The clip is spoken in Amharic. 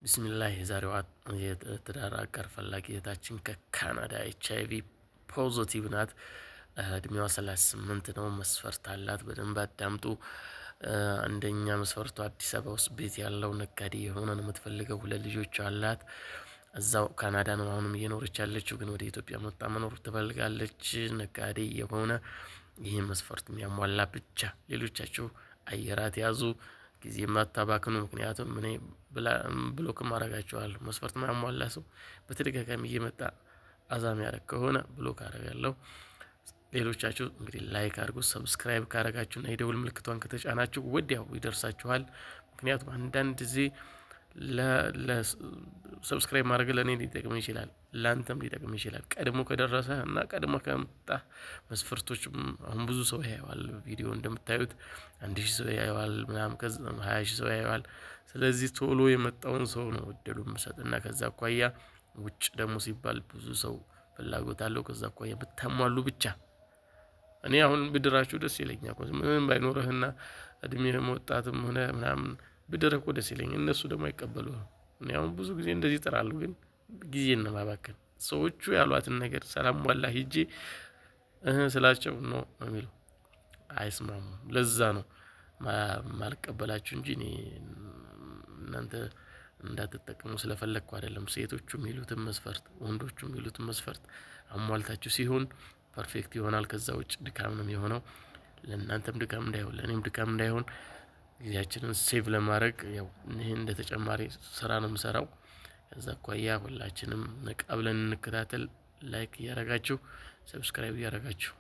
ቢስሚላህ የዛሬዋ የትዳር አጋር ፈላጊ እህታችን ከካናዳ HIV ፖዚቲቭ ናት። እድሜዋ 38 ነው። መስፈርት አላት። በደንብ አዳምጡ። አንደኛ መስፈርቷ አዲስ አበባ ውስጥ ቤት ያለው ነጋዴ የሆነ ነው የምትፈልገው። 2 ልጆች አላት። እዛው ካናዳ ነው አሁንም እየኖረች ያለችው፣ ግን ወደ ኢትዮጵያ መጣ መኖር ትፈልጋለች። ነጋዴ የሆነ ይህን መስፈርት የሚያሟላ ብቻ። ሌሎቻችሁ አየራት ያዙ፣ ጊዜ ማታባክኑ። ምክንያቱም እኔ ብሎክም አደርጋቸዋለሁ። መስፈርት ማያሟላ ሰው በተደጋጋሚ እየመጣ አዛም ያደርግ ከሆነ ብሎክ አደርጋለሁ። ሌሎቻችሁ እንግዲህ ላይክ አድርጉ፣ ሰብስክራይብ ካደረጋችሁና የደውል ምልክቷን ከተጫናችሁ ወዲያው ይደርሳችኋል። ምክንያቱም አንዳንድ ጊዜ ሰብስክራይብ ማድረግ ለእኔ ሊጠቅም ይችላል፣ ላንተም ሊጠቅም ይችላል። ቀድሞ ከደረሰ እና ቀድሞ ከመጣ መስፈርቶችም አሁን ብዙ ሰው ያየዋል። ቪዲዮ እንደምታዩት 1000 ሰው ያየዋል ምናምን፣ ከዛ 20000 ሰው ያየዋል። ስለዚህ ቶሎ የመጣውን ሰው ነው እድሉን የምሰጥና ከዛ አኳያ ውጭ ደግሞ ሲባል ብዙ ሰው ፍላጎት አለው። ከዛ አኳያ ብታሟሉ ብቻ። እኔ አሁን ብድራችሁ ደስ ይለኛል። ምንም ባይኖርህና እድሜህም ወጣትም ሆነ ምናምን ብድርህ እኮ ደስ ይለኛል። እነሱ ደግሞ አይቀበሉህም። እኔ አሁን ብዙ ጊዜ እንደዚህ እጥራለሁ፣ ግን ጊዜን ነው ማባከን። ሰዎቹ ያሏትን ነገር ሰላም ዋላ ሂጄ ስላቸው ነው የሚለው፣ አይስማሙም። ለዛ ነው ማልቀበላችሁ እንጂ እኔ እናንተ እንዳትጠቀሙ ስለፈለኩ አይደለም። ሴቶቹ የሚሉትን መስፈርት፣ ወንዶቹ የሚሉትን መስፈርት አሟልታችሁ ሲሆን ፐርፌክት ይሆናል። ከዛ ውጭ ድካም ነው የሚሆነው። ለእናንተም ድካም እንዳይሆን፣ ለእኔም ድካም እንዳይሆን ጊዜያችንን ሴቭ ለማድረግ ያው ይሄን እንደ ተጨማሪ ስራ ነው የምሰራው። ከዛ አኳያ ሁላችንም ነቃ ብለን እንከታተል። ላይክ እያረጋችሁ ሰብስክራይብ እያረጋችሁ